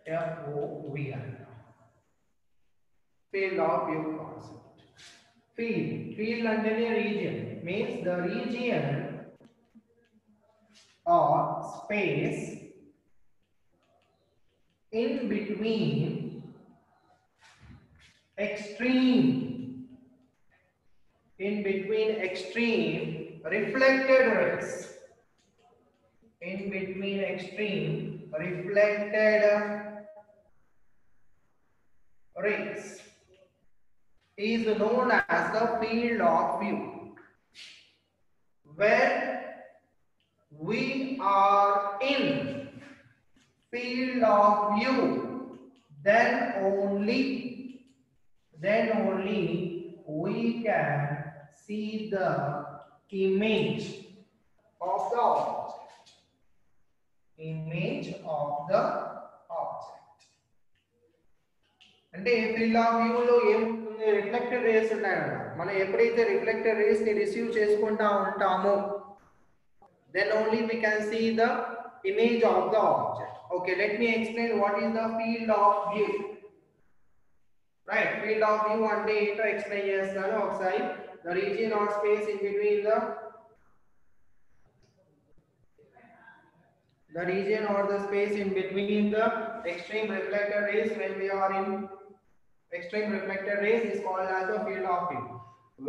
FOVI. Field of view concept. Field under a region means the region or space in between extreme reflected rays. In between extreme reflected rays is known as the field of view. When we are in field of view, then only we can see the image of the object. అంటే field of view లో ఏముంటుంది, reflected race ఉన్నాయన్నమాట. మనం ఎప్పుడైతే reflected rays ని receive చేసుకుంటా ఉంటామో then only we can see the image of the object. Okay, let me explain what is the field of view. Right, field of view అంటే ఏంటో ఎక్స్ప్లెయిన్ చేస్తాను ఒకసారి. The region or space in between the region or the space in between the extreme reflected rays. When we are in extreme reflected rays is called as the field of view.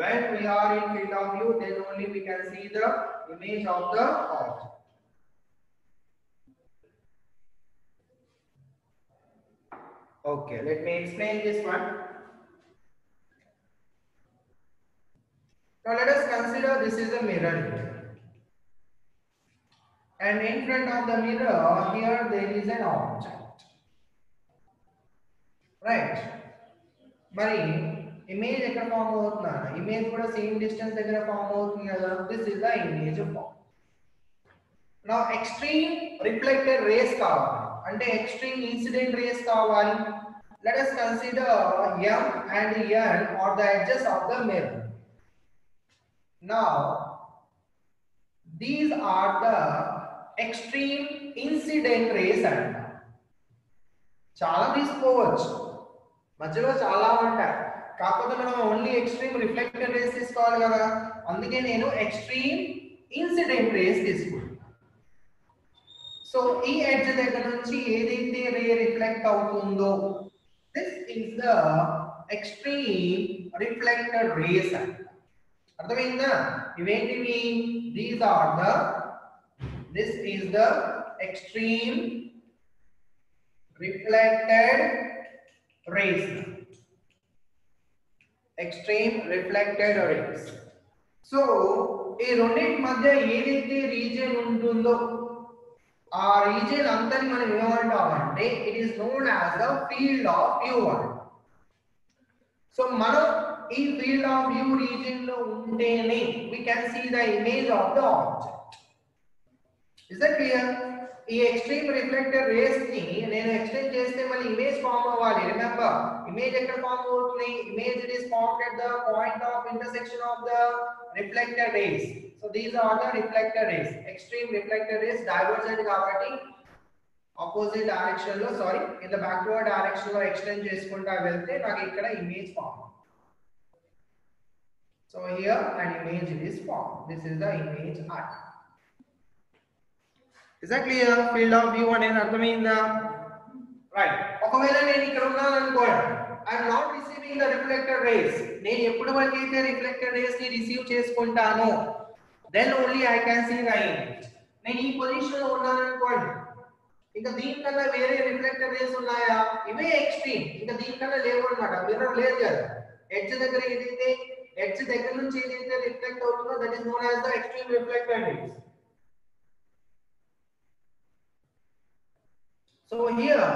When we are in field of view, then only we can see the image of the object. Okay, let me explain this one. Now let us consider this is a mirror here. And in front of the mirror here there is an object. Right? మరి image ఎక్కడ form అవుతుందా, image కూడా same distance దగ్గర form అవుతుంది కదా. This is the image form. నా extreme reflected rays కావాలి అంటే ఎక్స్ట్రీమ్ ఇన్సిడెంట్ రేస్ కావాలి. Let us consider m and n or the edges of the mirror. Now these are the extreme incident rays అంట. చాలా తీసుకోవచ్చు, మధ్యలో చాలా ఉంటాయి, కాకపోతే మనం ఓన్లీ ఎక్స్ట్రీమ్ రిఫ్లెక్టెడ్ రేస్ తీసుకోవాలి కదా, అందుకే నేను ఎక్స్ట్రీమ్ ఇన్సిడెంట్ రేస్ తీసుకుంటాను. సో ఈ ఎడ్జ్ దగ్గర నుంచి ఏదైతే రే రిఫ్లెక్ట్ అవుతుందో this is the extreme reflected rays అంట. అర్థమైందా? ఇవేంటివి? This is the extreme reflected rays. Extreme reflected rays. So ఈ రెండింటి మధ్య ఏదైతే రీజియన్ ఉంటుందో ఆ రీజియన్ అంతని మనం ఏమంటామంటే it is known as the field of view అంట. సో మనం ఈ ఫీల్డ్ ఆఫ్ వ్యూ రీజియన్ లో ఉంటేనే we can see the image of the object. Is that clear? ఈ ఎక్స్ట్రీమ్ రిఫ్లెక్టెడ్ రేస్ ని నేను ఎక్స్టెండ్ చేస్తే మళ్ళీ ఇమేజ్ ఫామ్ అవ్వాలి. రిమెంబర్, ఇమేజ్ ఎక్కడ ఫామ్ అవుతుంది? Image is formed at the point of intersection of the reflected rays. So these are the reflected rays. Extreme reflected rays divergent కాబట్టి opposite direction లో in the backward direction లో extend చేసుకుంటా వెళ్తే నాకు ఇక్కడ image form. So here an image is formed. This is the image art. Is that clear? Field of view అనేది అర్థమైందా? Right. ఒకవేళ నేను ఇక్కడ ఉన్నాను అనుకోండి, I am not receiving the reflected rays. నేను ఎప్పుడు వరకు అయితే రిఫ్లెక్టెడ్ రేస్ ని receive చేసుకుంటానో then only I can see the image. నేను ఈ పొజిషన్ లో ఉన్నాను అనుకోండి, ఇంకా దీనికన్నా వేరే రిఫ్లెక్టెడ్ రేస్ ఉన్నాయా? ఇవే ఎక్స్ట్రీమ్, ఇంకా దీనికన్నా లేవు అన్నమాట. మిర్రర్ లేదు కదా, ఎడ్జ్ దగ్గర ఏదైతే ఎడ్జ్ దగ్గర నుంచి ఏదైతే రిఫ్లెక్ట్ అవుతుందో that is known as the extreme reflected race. So here,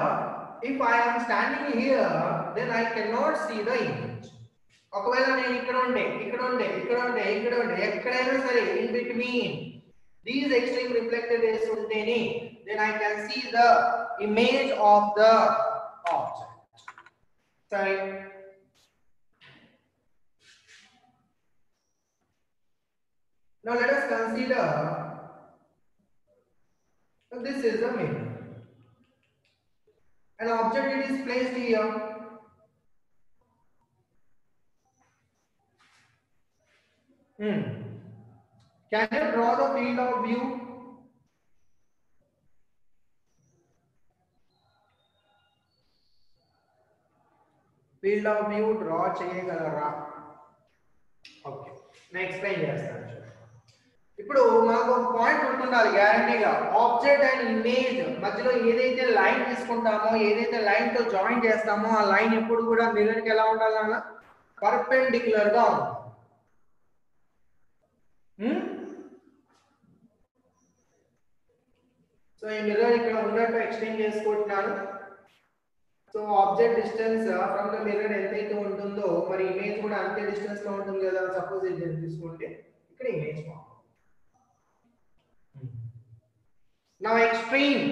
if I am standing here, then I cannot see the image. ఒకవేళ నేను ఇక్కడ ఉండే ఎక్కడైనా సరే in between these extreme reflected rays ఉంటేనే then I can see the image of the object. Sorry. Now let us consider this is the mirror. An object is placed here. Can you draw the field of view? Field of view draw చేయగలరా? Okay నేను explain చేస్తాను. ఇప్పుడు మనకు ఒక point ఉంటుండాలి గ్యారంటీగా. Object and image మధ్యలో ఏదైతే లైన్ తీసుకుంటామో, ఏదైతే లైన్ తో జాయిన్ చేస్తామో ఆ లైన్ ఎప్పుడు కూడా మిర్రర్ కి ఎలా ఉండాలన్నా పర్పెండిక్యులర్ గా ఉంటుంది. సో ఈ మిర్రర్ ఇక్కడ ఉన్నట్టు ఎక్స్టెండ్ చేసుకుంటున్నాను. So object distance from the mirror ఎంతైతే ఉంటుందో మరి ఇమేజ్ కూడా అంతే డిస్టెన్స్ లో ఉంటుంది కదా. సపోజ్ ఇది తీసుకుంటే ఇక్కడ image form. Now extreme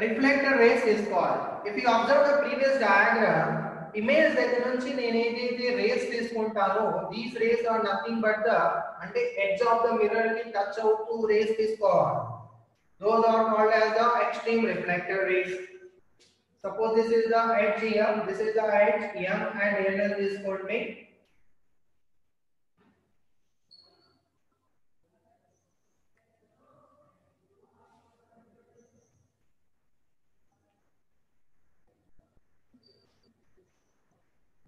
reflector rays తీసుకోవాలి. If you observe the previous diagram, image దగ్గర నుంచి నేను ఏదైతే race తీసుకుంటానో these rays are nothing but the అంటే edge of the mirror కి టచ్ అవుతూ రేస్ తీసుకోవాలి. Those are called as the extreme reflector rays. Suppose this is the edge here, this is the edge M and L తీసుకోండి.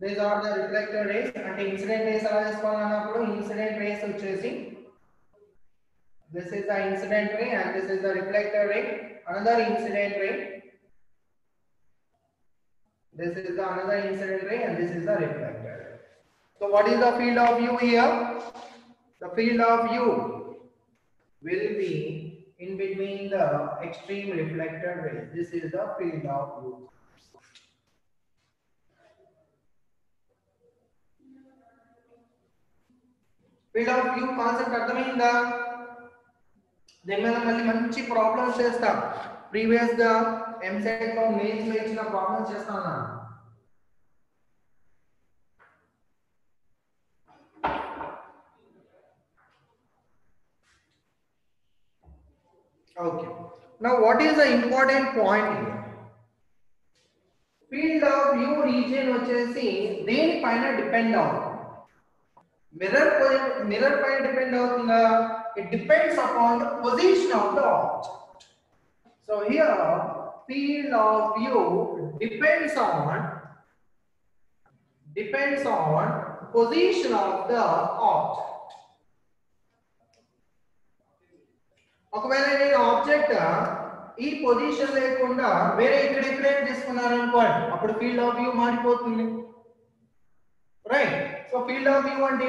These are the reflector rays and incident rays ala chesukovalannappudu incident rays vachesi this is the incident ray and this is the reflector ray. Another incident ray, this is the another incident ray and this is the reflector ray. So what is the field of view here? The field of view will be in between the extreme reflector rays. This is the field of view. Field of view concept అర్థమైందా? దీని మీద మళ్ళీ మంచి problems చేస్తాం. Previous గా ఎంసెట్ లో mains లో ఇచ్చిన ప్రాబ్లమ్స్ చేస్తాను. Okay, now what is the important point here? Field of view region వచ్చేసి దేనిపైన డిపెండ్ అవుతుంది? mirror పైన డిపెండ్ అవుతుందా? It depends upon the position of the object. So here field of view depends on position of the object. ఒకవేళ నేను object ఈ position లేకుండా వేరే ఇక్కడ తీసుకున్నాను అనుకోండి, అప్పుడు ఫీల్డ్ ఆఫ్ వ్యూ మారిపోతుంది. Right? So field of view and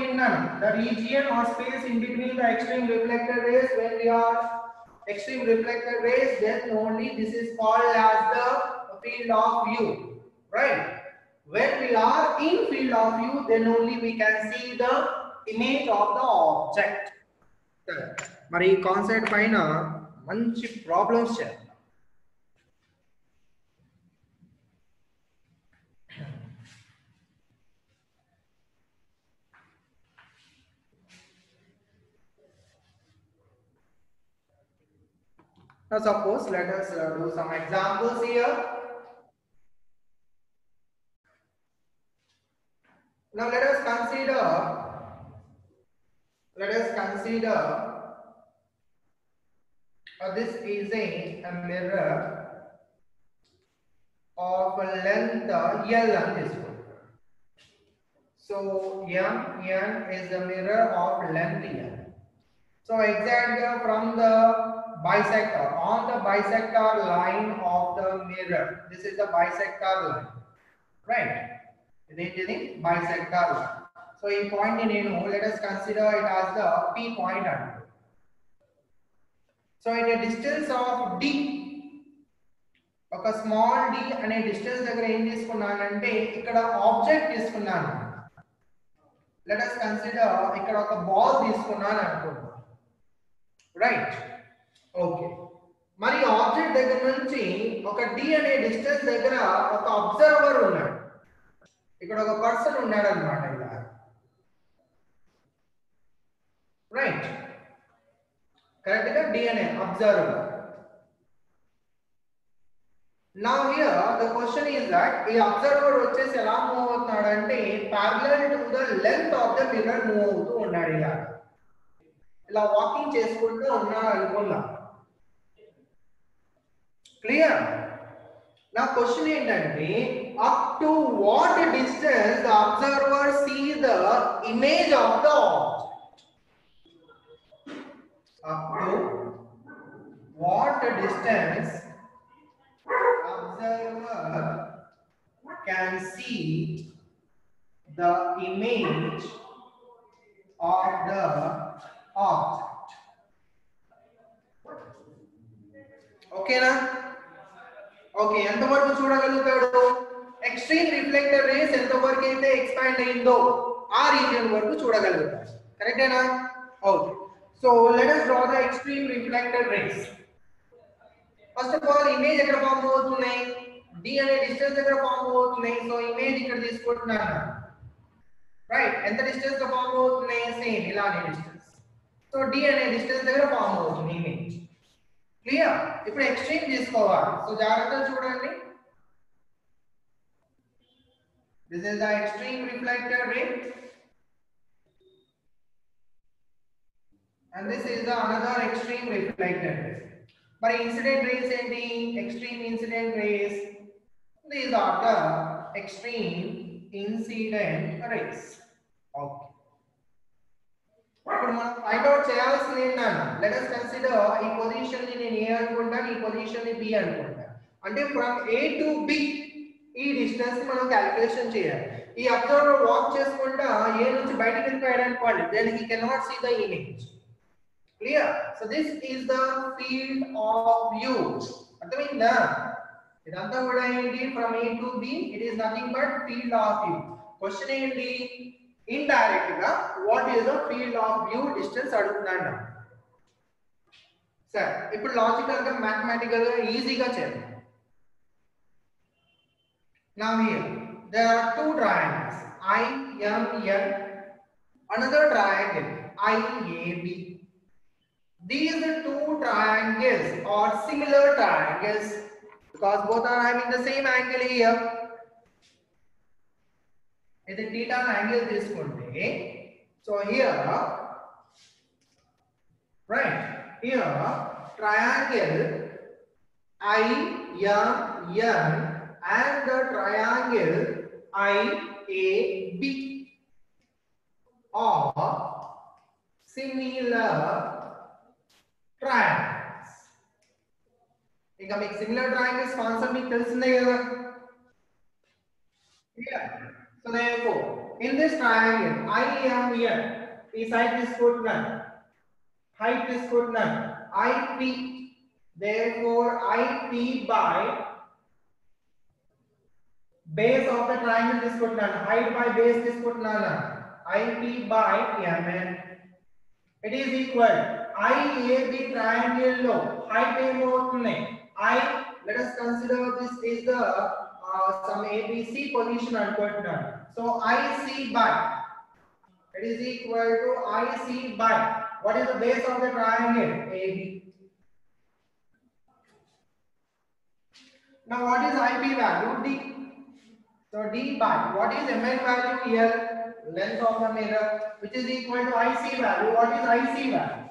the region or space in between the extreme reflected rays. When we are extreme reflected rays, then only this is called as the field of view. Right? When we are in field of view, then only we can see the image of the object. మరి ఈ concept పైన మంచి problems చేద్దాం. Now suppose let us do some examples here. Now let us consider this is a mirror of length L on this one. So N is the mirror of length L. So exactly from the bisector, on the bisector line of the mirror, this is the bisector line, right? This is the bisector line. So in point in let us consider it as the P point. So at a distance of D, ఒక small d అనే distance దగ్గర ఏం తీసుకున్నానంటే ఇక్కడ object తీసుకున్నాను. Let us consider ఇక్కడ ఒక ball తీసుకున్నాను అనుకుందాం, రైట్? ఓకే, మరి ఆబ్జెక్ట్ దగ్గర నుంచి ఒక d అనే డిస్టెన్స్ దగ్గర ఒక అబ్జర్వర్ ఉన్నాడు. ఇక్కడ ఒక పర్సన్ ఉన్నాడు అన్నమాట ఇలా, right? Correct? DNA, observer. Now here the question is that a observer వచ్చేసి ఎలా మూవ్ అవుతున్నాడు అంటే parallel to the length of the mirror move అవుతూ ఉన్నాడు ఇలా వాకింగ్ చేసుకుంటూ ఉన్నాడు అనుకుందాం. క్లియర్? నా క్వశ్చన్ ఏంటంటే up to what distance the observer sees the image of the object? Up to what distance observer can see the image of the object. Okay na? Okay, ఎంతవరకు చూడగలుగుతాడు? Extreme reflector race ఎంతవరకు అయితే expand అయిందో ఆ region వరకు చూడగలుగుతాడు. కరెక్టేనా? Okay. So let us draw the extreme reflected rays. First of all image ఎక్కడ form అవుతున్నాయి? d అనే డిస్టెన్స్ దగ్గర ఫామ్ అవుతున్నాయి. సో ఇమేజ్ ఇక్కడ తీసుకుంటున్నాను. రైట్? ఎంత డిస్టెన్స్ లో ఫామ్ అవుతున్నాయి? సేమ్ ఇలానే డిస్టెన్స్. సో d అనే డిస్టెన్స్ దగ్గర ఫామ్ అవుతుంది ఇమేజ్. క్లియర్? ఇప్పుడు ఎక్స్ట్రీమ్ తీసుకోవాలి. సో జాగ్రత్తగా చూడండి. This is the extreme reflected ray and this is the another extreme reflected ray. But incident rays ఏంటి? Extreme incident rays. These are the extreme incident rays. Okay. ఇప్పుడు మనం find out చేయాల్సింది ఏంటన్నా? Let us consider ఈ position ని నేను A అనుకుంటాను, ఈ పొజిషన్ ని B అనుకుంటాను. అంటే ఫ్రమ్ A టు B ఈ డిస్టెన్స్ ని మనం క్యాలిక్యులేషన్ చేయాలి. ఈ అబ్జర్వర్ వాక్ చేసుకుంటా A నుంచి బయటికి వెళ్ళిపోయాడు అనుకోండి, then he cannot see the image. Clear? So this is the field of view. అర్థమైందా? ఇదంతా కూడా ఏంటి? From A to B it is nothing but field of view. Question ఏంటి? ఇండైరెక్ట్ గా what is the field of view distance అడుగుతున్నాను. సరే, ఇప్పుడు logical గా మ్యాథమెటికల్ గా ఈజీగా చేద్దాం. Now here there are two triangles IMN, another triangle IAB. These two triangles are similar triangles because both are having the same angle here. ఇది theta angle తీసుకుంటే, so here right here triangle IMN and the triangle IAB are similar triangles. ఇంకా మీకు similar triangles concept మీకు తెలిసిందే కదా. Here, so therefore in this triangle IMN ఈ side తీసుకుంటున్నాను, height తీసుకుంటున్నాను IP, therefore IP by base of the triangle తీసుకుంటున్నాను, height by base తీసుకుంటున్నాను, IP by MN, it is equal IAB triangle లో height ఏమవుతుంది? I, let us consider this is the some ABC position అనుకుంటున్నాను. So IC by, it is equal to IC by what is the base of the triangle? AB. Now what is IP value? D. So D by what is MN value here? Length of the mirror, which is equal to IC value. What is IC value?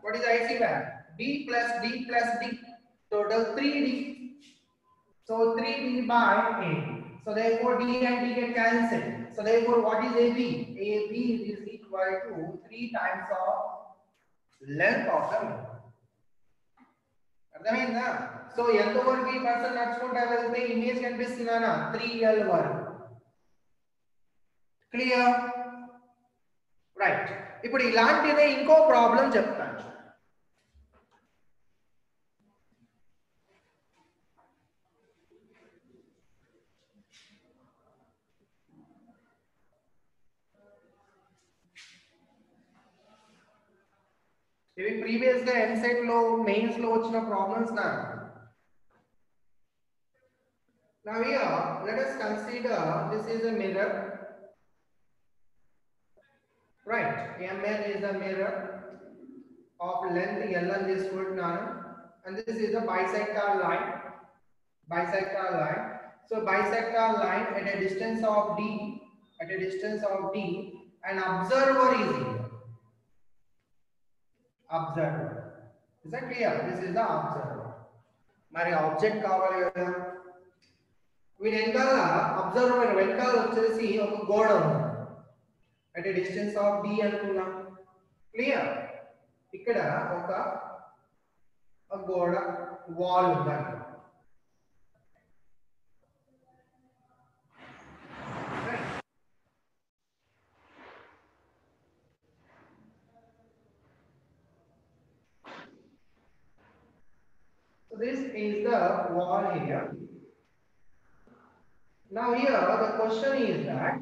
What is IC value? D plus D plus D. Total 3D. So 3D by A. So therefore D and D get cancelled. So therefore what is AB? AB is equal to 3 times of length of the mirror. అర్థమైందా? So ఎంత వరకు ఈ person నడుచుకుంటా వెళ్తే image కనిపిస్తుందా? 3L వరకు. Clear? Right. ఇప్పుడు ఇలాంటిదే ఇంకో ప్రాబ్లం చెప్తాను. ఇవి ప్రీవియస్ గా ఎంసెట్ లో మెయిన్స్ లో వచ్చిన ప్రాబ్లమ్స్ నా. Now here let us consider this is a mirror, right? MN is a mirror of length L and this foot now, and this is the bisector line. Bisector line. So bisector line at a distance of D, an observer is here. Observer. Is that clear? This is the observer. Mari object kavali kada. వీడి వెనకాల observer వెనకాల వచ్చేసి ఒక గోడ ఉంది at a distance of D అనుకున్నాం. Clear? ఇక్కడ ఒక గోడ వాల్ ఉంది. So this is the wall here. Now here the question is that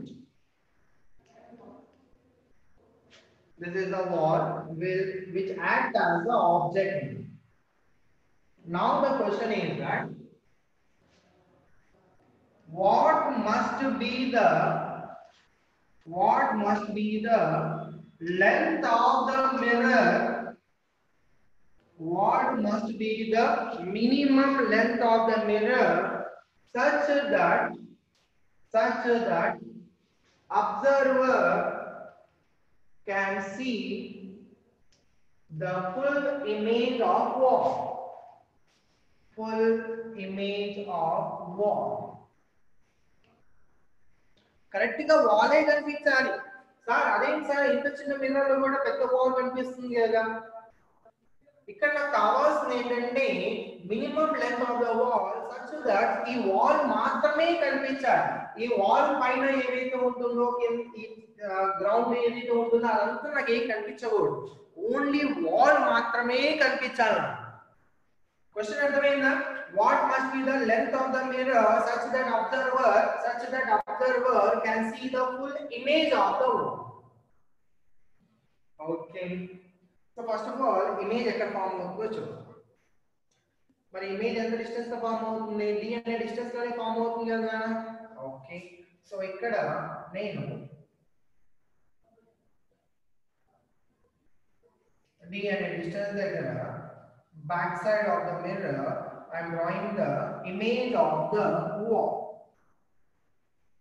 this is the wall which acts as the object. Now the question is that what must be the length of the mirror? What must be the minimum length of the mirror such that observer can see the full image of wall. Full image of wall. Correct ga wall ఏ కనిపించాలి sir. అదేం sir ఇంత చిన్న mirror లో కూడా పెద్ద wall కనిపిస్తుంది కదా. ఇక్కడ నాకు కావాల్సింది ఏంటంటే minimum length of the wall such that ఈ వాల్ మాత్రమే కనిపించాలి. ఈ వాల్ పైన ఏదైతే ఉంటుందో గ్రౌండ్ ఏదైతే ఉంటుందో అదంతా నాకు ఏం కనిపించకూడదు. ఓన్లీ వాల్ మాత్రమే కనిపించాలి. క్వశ్చన్ అర్థమైందా? What must be the length of the mirror such that observer can see the full image of the wall. Okay. So first of all, image ఎక్కడ ఫామ్ అవుతుందో చూద్దాం. మరి ఇమేజ్ ఎంత డిస్టెన్స్ లో form అవుతుంది? d అనే distance లోనే form అవుతుంది కదా. ఓకే. సో ఇక్కడ నేను d అనే డిస్టెన్స్ దగ్గర back side of the mirror I am drawing the image of the wall.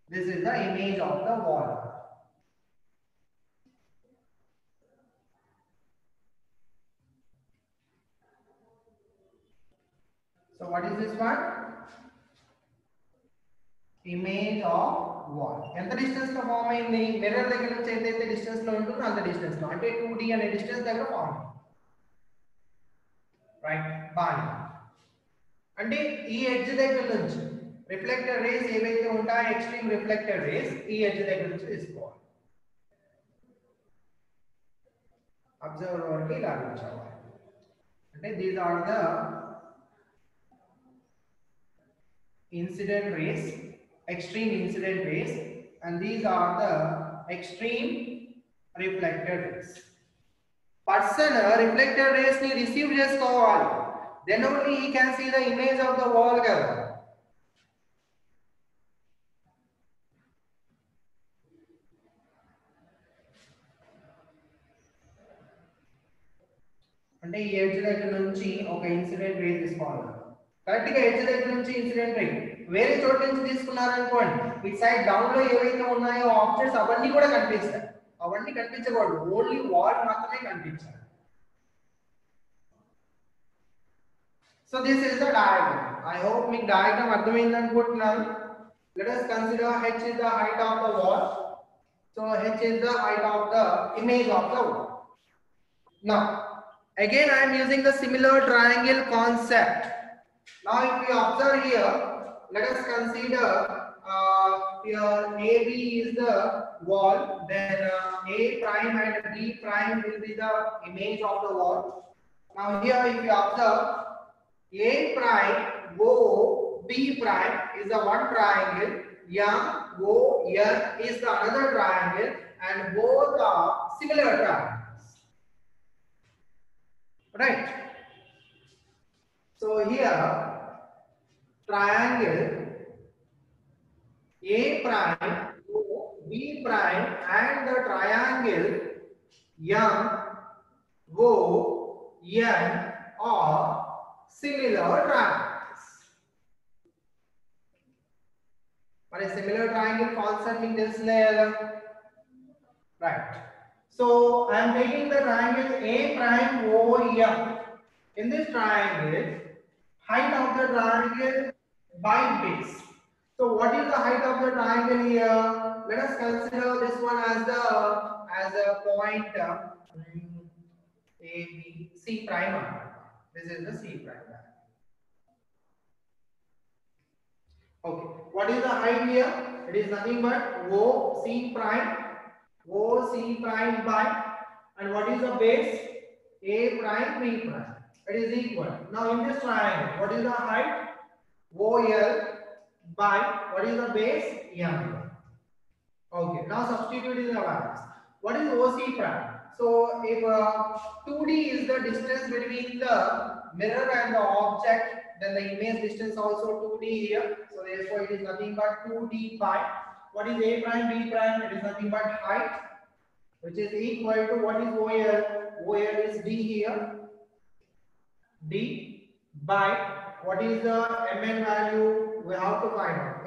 This is the image of the wall. So what is this one? Image of wall. ఎంత distance లో form అయింది? Mirror దగ్గర నుంచి ఏదైతే distance లో ఉంటుందో అంత distance లో, అంటే 2d అనే డిస్టెన్స్ దగ్గర ఫామ్ అయింది. రైట్. బాగా అంటే ఈ ఎడ్జ్ దగ్గర నుంచి రిఫ్లెక్టెడ్ రేస్ ఏవైతే ఉంటాయో ఎక్స్ట్రీమ్ రిఫ్లెక్టెడ్ రేస్ ఈ ఎడ్జ్ దగ్గర నుంచి తీసుకోవాలి. అబ్జర్వర్ వరకు ఇలా ఉంచాలి. అంటే these are the incident rays, extreme incident rays, and these are the extreme reflected rays. Person reflected rays ni receive chesukovali, then only he can see the image of the wall kada. అంటే ఈ edge దగ్గర నుంచి ఒక incident ray తీసుకోవాలి. Correct గా edge దగ్గర నుంచి incident ray వేరే చోట నుంచి తీసుకున్నారనుకోండి, ఇట్ సైడ్ డౌన్ లో ఏవైతే ఉన్నాయో ఆబ్జెక్ట్స్ అవన్నీ కూడా కనిపిస్తాయి. అవన్నీ కనిపించకూడదు, ఓన్లీ వాల్ మాత్రమే కనిపించాలి. So this is the diagram. I hope మీకు డయాగ్రామ్ అర్థమైంది అనుకుంటున్నాను. Let us consider h is the height of the wall. So h is the height of the image of the wall. Now again I am using the similar triangle concept. Now if we observe here, let us consider here AB is the wall, then A prime and B prime will be the image of the wall. Now here if you observe, A prime O B prime is the one triangle, M O N is the another triangle, and both are similar triangles, right? So here triangle A prime O B prime and the triangle M O n are similar triangles. What is similar triangle concept in this layer? Right. So I am taking the triangle A prime OM. In this triangle, height of the triangle by base. So what is the height of the triangle here? Let us consider this one as a point A, B, C prime. This is the C prime. Okay. What is the height here? It is nothing but OC prime. OC prime by, and what is the base? A prime B prime. It is equal. Now in this triangle, what is the height? OL by, what is the base? M. Okay. Now substitute in the values. What is OC prime? So if 2D is the distance between the mirror and the object, then the image distance also 2D here. So therefore it is nothing but 2D by, what is A prime B prime? It is nothing but height, which is equal to, what is OL? OL is D here. D by, what is the Mn value? We have to find out.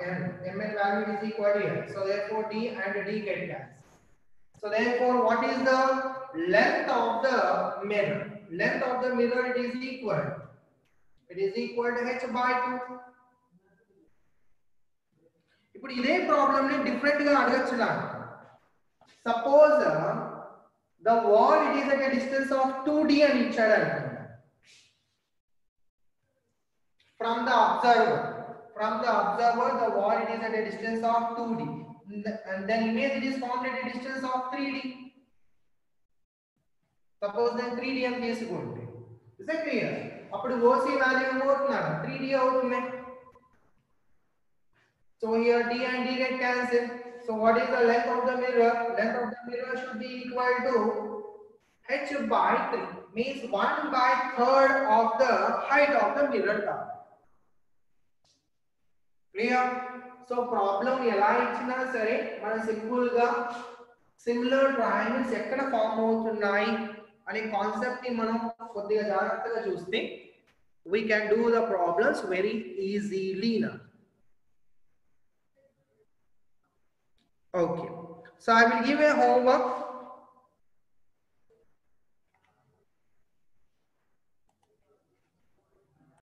Mn value is equal here. So therefore D and D get cancelled. So therefore what is the length of the mirror? Length of the mirror, it is equal. It is equal to h by 2. ఇప్పుడు ఇదే problem ని different గా అడగొచ్చు నాకు. Suppose the wall, it is at a distance of 2D అని ఇచ్చాడు అనుకోండి. From the observer, the wall, it is at a distance of 2D, and then image, it is found at a distance of 3D. Suppose then 3D అని తీసుకోండి. Is that clear? అప్పుడు OC value ఏమవుతున్నాడు? 3D అవుతుంది. So here D and D get cancelled. So what is the length of the mirror? Length of the mirror should be equal to h by 3. Means 1/3 of the height of the mirror. Clear? So problem ఎలా ఇచ్చినా సరే మనం simple గా similar triangles ఎక్కడ form అవుతున్నాయి అనే concept ని మనం కొద్దిగా జాగ్రత్తగా చూస్తే we can do the problems very easily now. Okay, so I will give a homework.